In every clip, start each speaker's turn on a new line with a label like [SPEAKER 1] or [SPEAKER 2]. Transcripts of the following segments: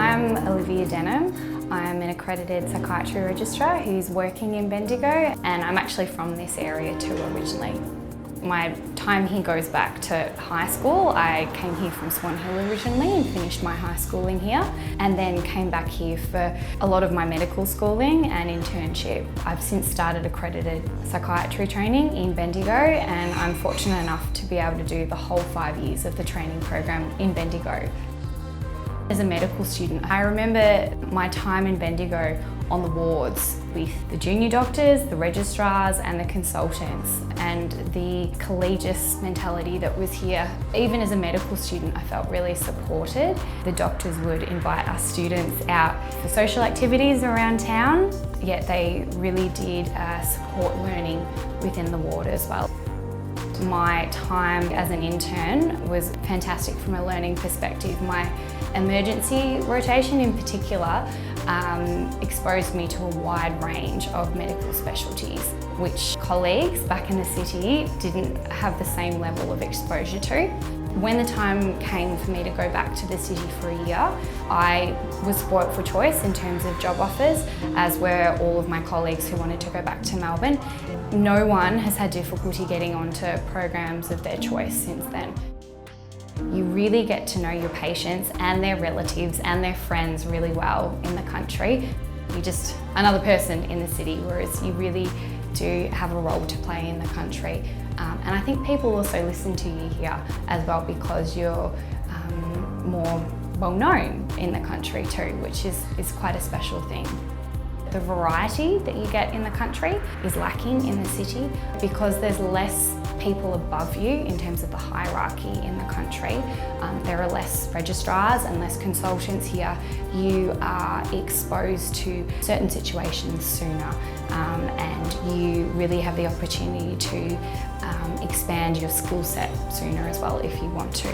[SPEAKER 1] I'm Olivia Denham. I'm an accredited psychiatry registrar who's working in Bendigo, and I'm actually from this area too originally. My time here goes back to high school. I came here from Swan Hill originally and finished my high schooling here, and then came back here for a lot of my medical schooling and internship. I've since started accredited psychiatry training in Bendigo, and I'm fortunate enough to be able to do the whole 5 years of the training program in Bendigo. As a medical student, I remember my time in Bendigo on the wards with the junior doctors, the registrars and the consultants, and the collegiate mentality that was here. Even as a medical student, I felt really supported. The doctors would invite us students out for social activities around town, yet they really did support learning within the ward as well. My time as an intern was fantastic from a learning perspective. My emergency rotation in particular exposed me to a wide range of medical specialties, which colleagues back in the city didn't have the same level of exposure to. When the time came for me to go back to the city for a year, I was spoilt for choice in terms of job offers, as were all of my colleagues who wanted to go back to Melbourne. No one has had difficulty getting onto programs of their choice since then. You really get to know your patients and their relatives and their friends really well in the country. You're just another person in the city, whereas you really do have a role to play in the country. And I think people also listen to you here as well because you're more well known in the country too, which is quite a special thing. The variety that you get in the country is lacking in the city because there's less people above you in terms of the hierarchy in the country. There are less registrars and less consultants here. You are exposed to certain situations sooner, and you really have the opportunity to expand your skill set sooner as well if you want to.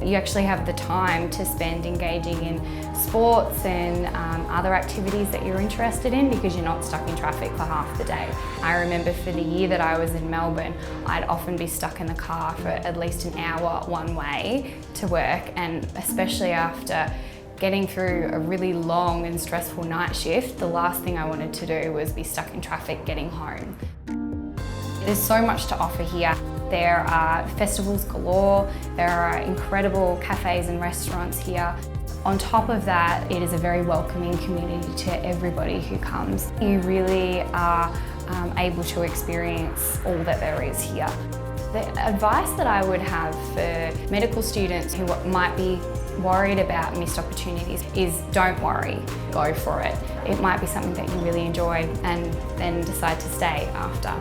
[SPEAKER 1] You actually have the time to spend engaging in sports and other activities that you're interested in because you're not stuck in traffic for half the day. I remember for the year that I was in Melbourne, I'd often be stuck in the car for at least an hour one way to work, and especially after getting through a really long and stressful night shift, the last thing I wanted to do was be stuck in traffic getting home. There's so much to offer here. There are festivals galore, there are incredible cafes and restaurants here. On top of that, it is a very welcoming community to everybody who comes. You really are able to experience all that there is here. The advice that I would have for medical students who might be worried about missed opportunities is don't worry, go for it. It might be something that you really enjoy and then decide to stay after.